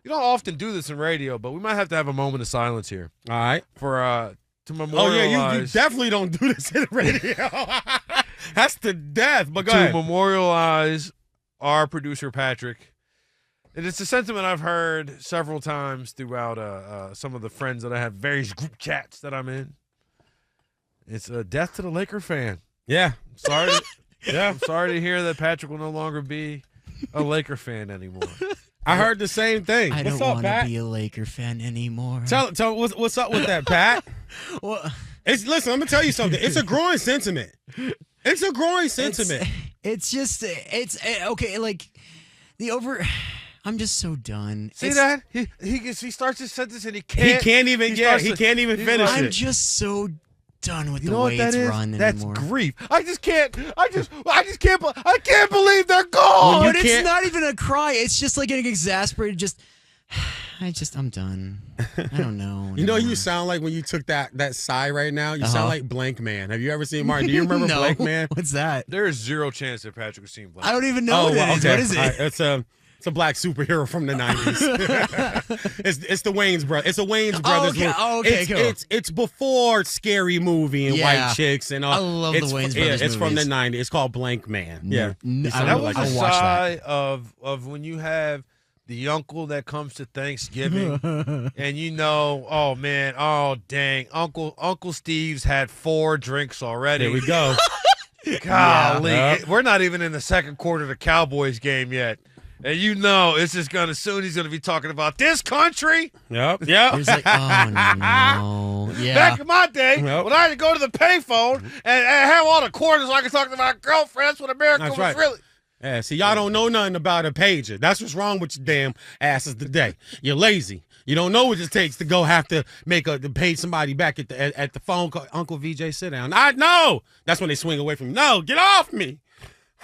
You don't often do this in radio, but we might have to have a moment of silence here. All right. For to memorialize. Oh, yeah, you definitely don't do this in radio. That's the death. But go ahead. To memorialize our producer, Patrick. And it's a sentiment I've heard several times throughout some of the friends that I have, various group chats that I'm in. It's a death to the Laker fan. Yeah. I'm sorry to hear that Patrick will no longer be a Laker fan anymore. I heard the same thing. I What's don't up, want to Pat? be a Laker fan anymore. Tell what's up with that, Pat? Well, Listen, I'm gonna tell you something. It's a growing sentiment. It's a growing sentiment. It's just okay. Like the over. I'm just so done. See that? He starts his sentence and he can't even finish it. I'm just so done with You the know way what that it's is? run That's anymore. grief. I can't believe they're gone. But it's not even a cry. It's just like an exasperated. I'm done. I don't know. You know, you sound like when you took that sigh right now. You sound like Blank Man. Have you ever seen Martin? Do you remember No. Blank Man? What's that? There is zero chance that Patrick has seen Blank. I don't even know what it is. Okay. What is it? All right, it's a black superhero from the 90s. it's the Wayne's brother. It's a Wayne's brothers movie. Okay, cool. It's before Scary Movie and White Chicks and all. I love the Wayne's brothers It's from the movies. 90s. It's called Blank Man. Yeah. That was I'll a watch sigh of when you have the uncle that comes to Thanksgiving and you know, oh man, oh dang, Uncle Steve's had 4 drinks already. There we go. Golly, Yep. we're not even in the second quarter of the Cowboys game yet. And you know it's just going to soon he's going to be talking about this country. Yep. It's like, oh no. Yeah. Back in my day, Yep. when I had to go to the payphone and have all the quarters so I could talk to my girlfriend, that's what America That's was right. really. Yeah, see, y'all don't know nothing about a pager. That's what's wrong with your damn asses today. You're lazy. You don't know what it takes to go have to pay somebody back at the phone call. Uncle VJ, sit down. I know. That's when they swing away from me. No, get off me.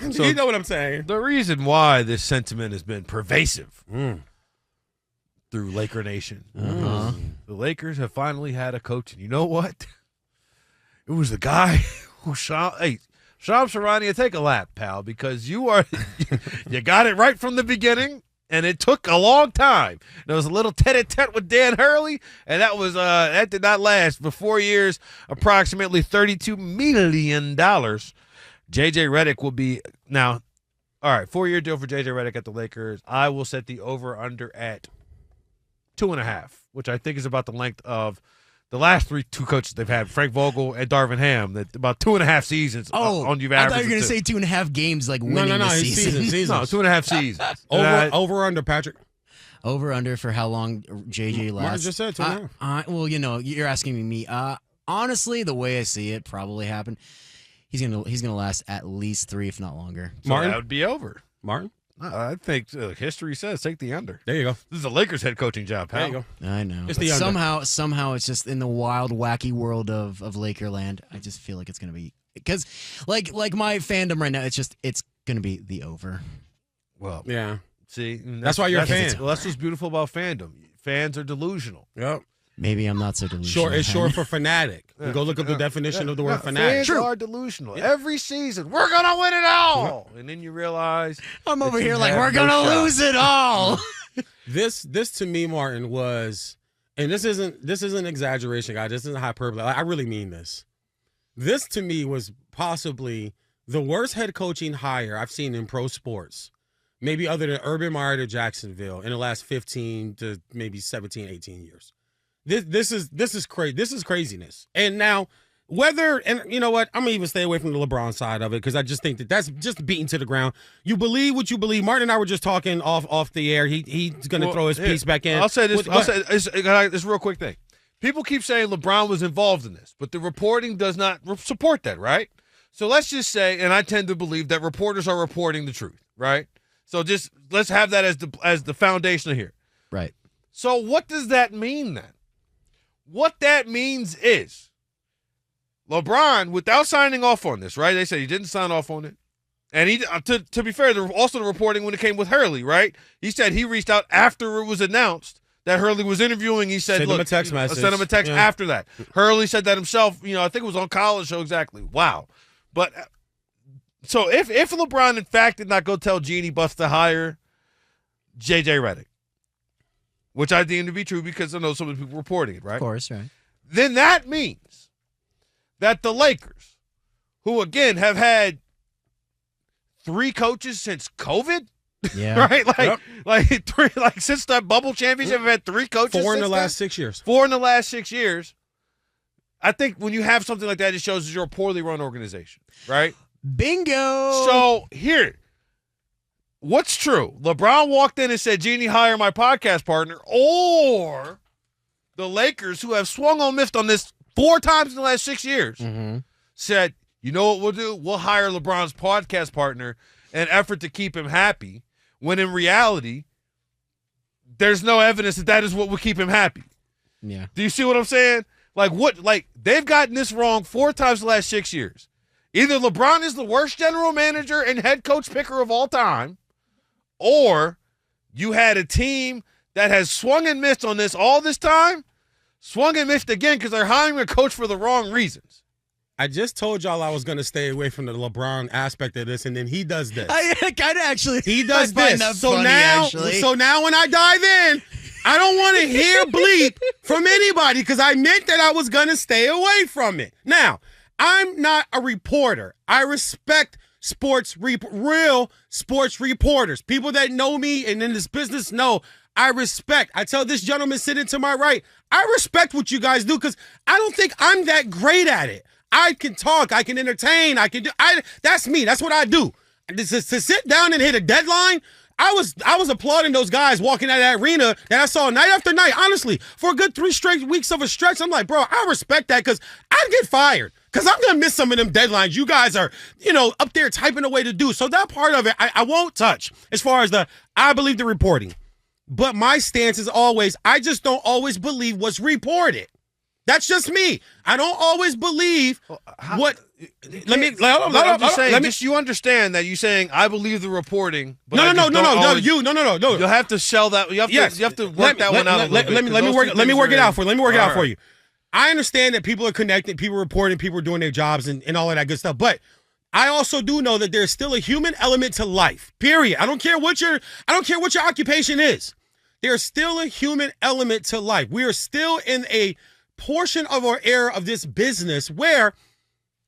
So you know what I'm saying. The reason why this sentiment has been pervasive through Laker Nation. The Lakers have finally had a coach, and you know what? It was the guy who shot. Hey, Shams Charania, take a lap, pal, because you got it right from the beginning, and it took a long time. There was a little tete-a-tete with Dan Hurley, and that did not last. For 4 years, approximately $32 million. JJ Redick will be now. All right, 4-year deal for JJ Redick at the Lakers. I will set the over/under at 2.5, which I think is about the length of the last two coaches they've had, Frank Vogel and Darvin Ham, that about 2.5 seasons. On you've I averaged. thought you were going to say 2.5 games, like winning No, the season. No, 2.5 seasons. Over under, Patrick. Over under for how long JJ lasts? Martin just said 2.5. Well, you know, you're asking me. Honestly, the way I see it, probably happen. He's gonna last at least 3, if not longer. So Martin? that would be over. Martin? I think history says take the under. There you go. This is a Lakers head coaching job, pal. There you go. I know. It's But the under. somehow it's just in the wild, wacky world of Lakerland. I just feel like it's gonna be because like my fandom right now. It's gonna be the over. Well, Yeah. see, That's why you're a fan. Well, that's what's beautiful about fandom. Fans are delusional. Yep. Maybe I'm not so delusional. It's short for fanatic. You go look up the definition of the word Fans fanatic. are delusional. Every season, we're gonna win it all, and then you realize I'm over that you here like have we're no gonna shot. lose it all. This to me, Martin, was, and this isn't exaggeration, guys. This isn't hyperbole. I really mean this. This to me was possibly the worst head coaching hire I've seen in pro sports, maybe other than Urban Meyer to Jacksonville in the last 15 to maybe 17, 18 years. This is crazy. This is craziness. And now and you know what? I'm gonna even stay away from the LeBron side of it because I just think that's just beaten to the ground. You believe what you believe. Martin and I were just talking off the air. He's gonna throw his piece back in. I'll say this. This real quick thing. People keep saying LeBron was involved in this, but the reporting does not support that, right? So let's just say, and I tend to believe that reporters are reporting the truth, right? So just let's have that as the foundation here. Right. So what does that mean then? What that means is LeBron, without signing off on this, right? They said he didn't sign off on it. And he, to be fair, also the reporting when it came with Hurley, right? He said he reached out after it was announced that Hurley was interviewing. He said, Send him a text message. Send him a text after that. Hurley said that himself. I think it was on College Show exactly. Wow. But so if LeBron, in fact, did not go tell Jeannie Buss to hire JJ Redick, which I deem to be true because I know some of the people reporting it, right? Of course, right. Then that means that the Lakers, who again have had 3 coaches since COVID, Yeah. right? Like since that bubble championship, have had 3 coaches. 4 in the since last then? 6 years. 4 in the last 6 years. I think when you have something like that, it shows that you're a poorly run organization, right? Bingo. So here, what's true? LeBron walked in and said, "Jeannie, hire my podcast partner," or the Lakers, who have swung on missed on this 4 times in the last 6 years, said, "You know what we'll do? We'll hire LeBron's podcast partner in an effort to keep him happy," when in reality, there's no evidence that is what will keep him happy. Yeah. Do you see what I'm saying? Like they've gotten this wrong 4 times in the last 6 years. Either LeBron is the worst general manager and head coach picker of all time, or you had a team that has swung and missed on this all this time, swung and missed again because they're hiring a coach for the wrong reasons. I just told y'all I was going to stay away from the LeBron aspect of this, and then he does this. I kind of actually. He does I find this. that So funny, now, actually. so now when I dive in, I don't want to hear bleep from anybody because I meant that I was going to stay away from it. Now, I'm not a reporter. I respect real sports reporters. People that know me and in this business know I respect. I tell this gentleman sitting to my right, I respect what you guys do because I don't think I'm that great at it. I can talk. I can entertain. That's me. That's what I do. To sit down and hit a deadline, I was applauding those guys walking out of that arena that I saw night after night, honestly, for a good 3 straight weeks of a stretch. I'm like, bro, I respect that because I'd get fired because I'm going to miss some of them deadlines you guys are, up there typing away to do. So that part of it, I won't touch as far as I believe the reporting. But my stance is always, I just don't always believe what's reported. That's just me. I don't always believe what. I'm just saying. You understand that you're saying I believe the reporting. But No. You'll have to sell that. You have to work that one out. Let me work it out for you. Let me work it out for you. I understand that people are connected, people are reporting, people are doing their jobs and all of that good stuff. But I also do know that there's still a human element to life. Period. I don't care what your occupation is. There's still a human element to life. We are still in a portion of our era of this business where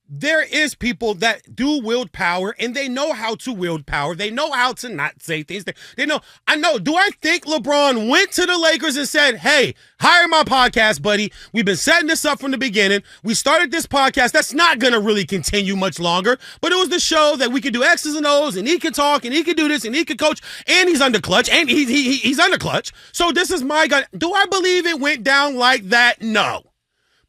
there is people that do wield power and they know how to wield power. They know how to not say things. They know. I know. Do I think LeBron went to the Lakers and said, "Hey, hire my podcast, buddy. We've been setting this up from the beginning. We started this podcast. That's not going to really continue much longer. But it was the show that we could do X's and O's and he could talk and he could do this and he could coach and he's under clutch and he's under clutch. So this is my guy." Do I believe it went down like that? No.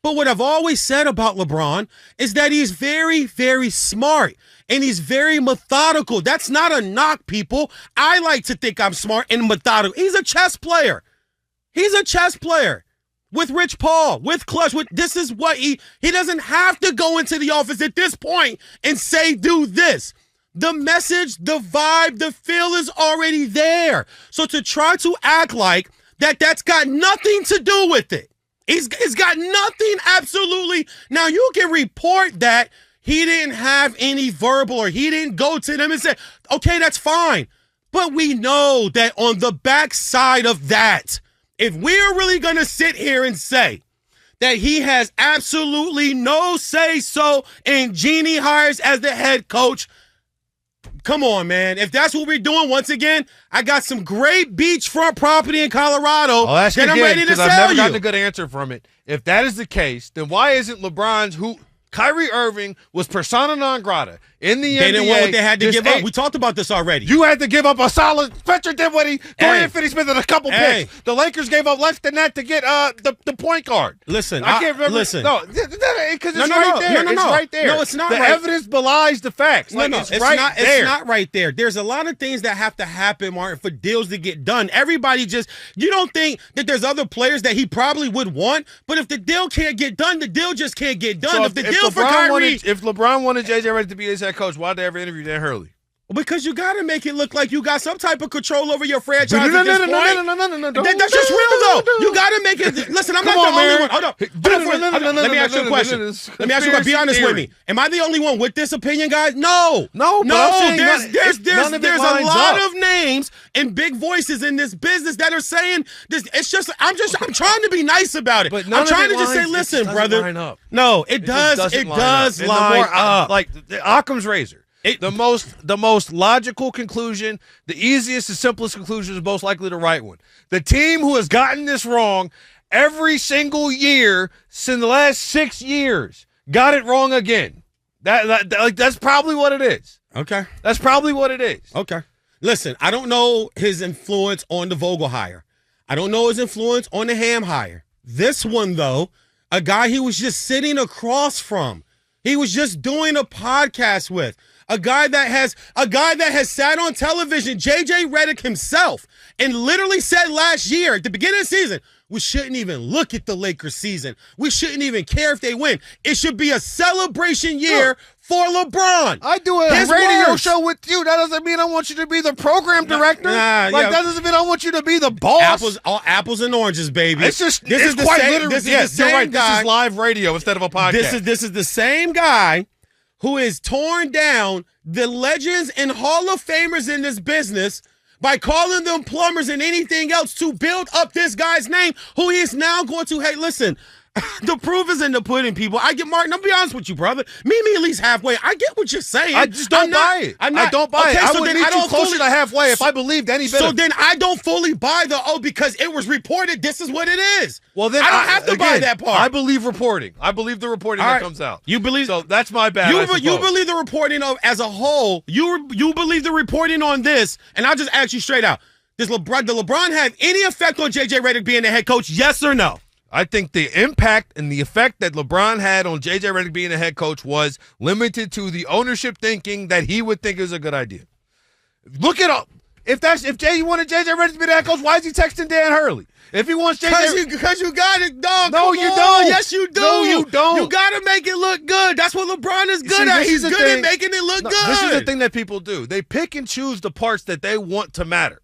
But what I've always said about LeBron is that he's very, very smart and he's very methodical. That's not a knock, people. I like to think I'm smart and methodical. He's a chess player. He's a chess player with Rich Paul, with Clutch. This is what he doesn't have to go into the office at this point and say, do this. The message, the vibe, the feel is already there. So to try to act like that's got nothing to do with it. It's got nothing, absolutely. Now, you can report that he didn't have any verbal or he didn't go to them and say, okay, that's fine. But we know that on the backside of that, if we're really going to sit here and say that he has absolutely no say-so and Jeannie hires as the head coach, come on, man. If that's what we're doing, once again, I got some great beachfront property in Colorado that I'm ready to sell you. I've never gotten a good answer from it. If that is the case, then why isn't LeBron's Kyrie Irving was persona non grata in the NBA. They didn't want what they had to give up. We talked about this already. You had to give up a solid. Spencer Dinwiddie, Dorian Finney-Smith, and a couple picks. The Lakers gave up less than that to get the point guard. Listen, I can't remember. Listen, no, because it's right there. No, it's right there. No, it's not. The evidence belies the facts. It's right there. It's not right there. There's a lot of things that have to happen, Martin, for deals to get done. Everybody you don't think that there's other players that he probably would want, but if the deal can't get done, the deal just can't get done. So if the deal for Kyrie. If LeBron wanted JJ Redick to be his head coach, why'd they ever interview Dan Hurley? Because you got to make it look like you got some type of control over your franchise. No. That's just real, though. You got to make it. Listen, I'm not the only one. Hold on. Let me ask you a question. Be honest with me. Am I the only one with this opinion, guys? No. There's a lot of names and big voices in this business that are saying this. It's just I'm trying to be nice about it. But I'm trying to just say, listen, brother. No, it does. It does line up. Like Occam's razor. The most logical conclusion, the easiest and simplest conclusion is most likely the right one. The team who has gotten this wrong every single year since the last 6 years got it wrong again. That's probably what it is. Okay. That's probably what it is. Okay. Listen, I don't know his influence on the Vogel hire. I don't know his influence on the Ham hire. This one, though, a guy he was just sitting across from. He was just doing a podcast with. A guy that has sat on television, JJ Redick himself, and literally said last year at the beginning of the season, we shouldn't even look at the Lakers season. We shouldn't even care if they win. It should be a celebration year for LeBron. I do a radio show with you. That doesn't mean I want you to be the program director. That doesn't mean I want you to be the boss. Apples and oranges, baby. This is the same guy. This is live radio instead of a podcast. This is the same guy who is torn down the legends and Hall of Famers in this business by calling them plumbers and anything else to build up this guy's name, who he is now going to, hey, listen, the proof is in the pudding, people. I get Martin. I'll be honest with you, brother. Meet me at least halfway. I get what you're saying. I just don't buy it. I don't buy it. I would meet you closer to halfway if I believed any better. So then I don't fully buy because it was reported this is what it is. Well, then I don't have to buy that part. I believe reporting. I believe the reporting that comes out. You believe? So that's my bad. You believe the reporting as a whole. You believe the reporting on this, and I'll just ask you straight out. Did LeBron have any effect on JJ Redick being the head coach? Yes or no? I think the impact and the effect that LeBron had on JJ Redick being a head coach was limited to the ownership thinking that he would think is a good idea. Look it up. If Jay wanted JJ Redick to be the head coach, why is he texting Dan Hurley? If he wants JJ, because you got it, dog. No, you don't. Yes, you do. No, you don't. You got to make it look good. That's what LeBron is good at. He's good at making it look good. This is the thing that people do. They pick and choose the parts that they want to matter.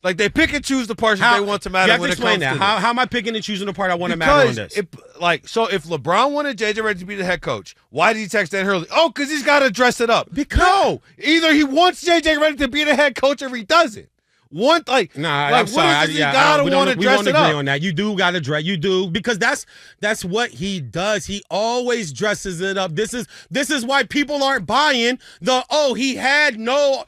Like, they pick and choose the parts that they want to matter when it comes to this. How am I picking and choosing the part I want to matter on this? So if LeBron wanted JJ Redick to be the head coach, why did he text Dan Hurley? Oh, because he's got to dress it up. No, either he wants JJ Redick to be the head coach or he doesn't. I'm sorry. We don't agree on that. You do got to dress. You do, because that's what he does. He always dresses it up. This is why people aren't buying he had no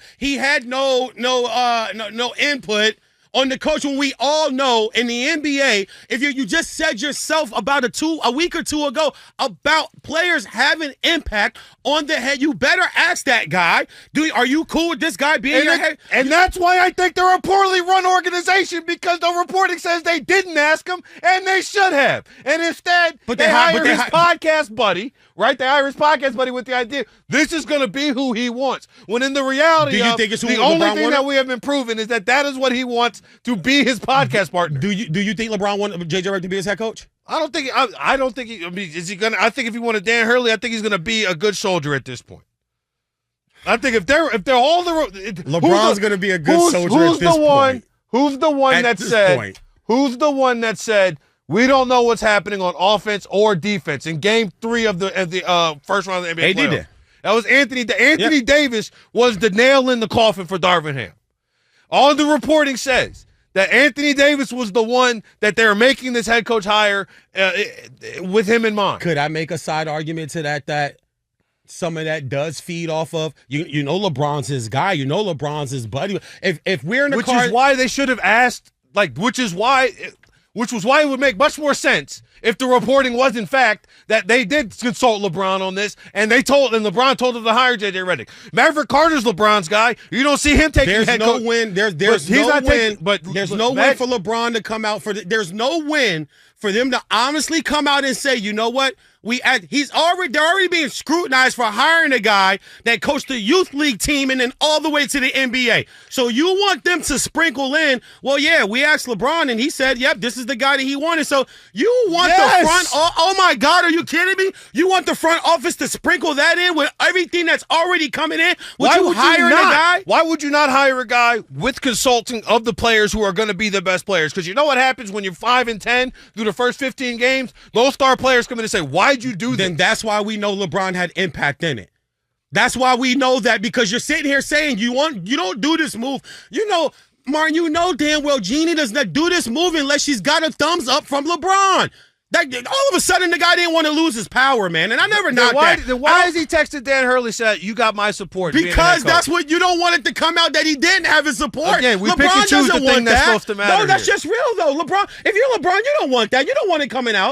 input on the coach, when we all know in the NBA, if you just said yourself about a week or two ago about players having impact on the head, you better ask that guy, are you cool with this guy being your head? And that's why I think they're a poorly run organization, because the reporting says they didn't ask him, and they should have. And instead, they hired his podcast buddy, right? They hired his podcast buddy with the idea, this is going to be who he wants. When in the reality, the only thing that we have been proven is that is what he wants to be his podcast partner. Do you think LeBron wanted JJ Redick to be his head coach? I don't think. I don't think. Is he gonna? I think if he wanted Dan Hurley, I think he's gonna be a good soldier at this point. I think if they're all the LeBron's gonna be a good soldier at this point. Who's the one that said we don't know what's happening on offense or defense in Game 3 of the first round of the NBA playoffs? That was Anthony. Anthony Davis was the nail in the coffin for Darvin Ham. All the reporting says that Anthony Davis was the one that they're making this head coach hire with him in mind. Could I make a side argument to that some of that does feed off of, you know, LeBron's his guy, you know, LeBron's his buddy. If we're in the car, which is why they should have asked, which was why it would make much more sense if the reporting was in fact that they did consult LeBron on this, and LeBron told them to hire JJ Redick. Maverick Carter's LeBron's guy. You don't see him taking head coach. There's no win for LeBron to come out there's no win for them to honestly come out and say, you know what? they're already being scrutinized for hiring a guy that coached the youth league team and then all the way to the NBA. So you want them to sprinkle in, well, yeah, we asked LeBron and he said, yep, this is the guy that he wanted. So you want the front, oh my God, are you kidding me? You want the front office to sprinkle that in with everything that's already coming in? Would you hire a guy? Why would you not hire a guy with consulting of the players who are going to be the best players? Because you know what happens when you're 5-10 through the first 15 games? Those star players come in and say, why'd you do this? Then that's why we know LeBron had impact in it. That's why we know that, because you're sitting here saying you don't do this move. You know, Martin, you know damn well Jeannie does not do this move unless she's got a thumbs up from LeBron. All of a sudden, the guy didn't want to lose his power, man. And I never knocked that. Then why has he texted Dan Hurley said, you got my support? Because that's what you don't want it to come out that he didn't have his support. Again, we LeBron pick and choose the thing that's supposed to matter. No, that's just real, though. LeBron, if you're LeBron, you don't want that. You don't want it coming out.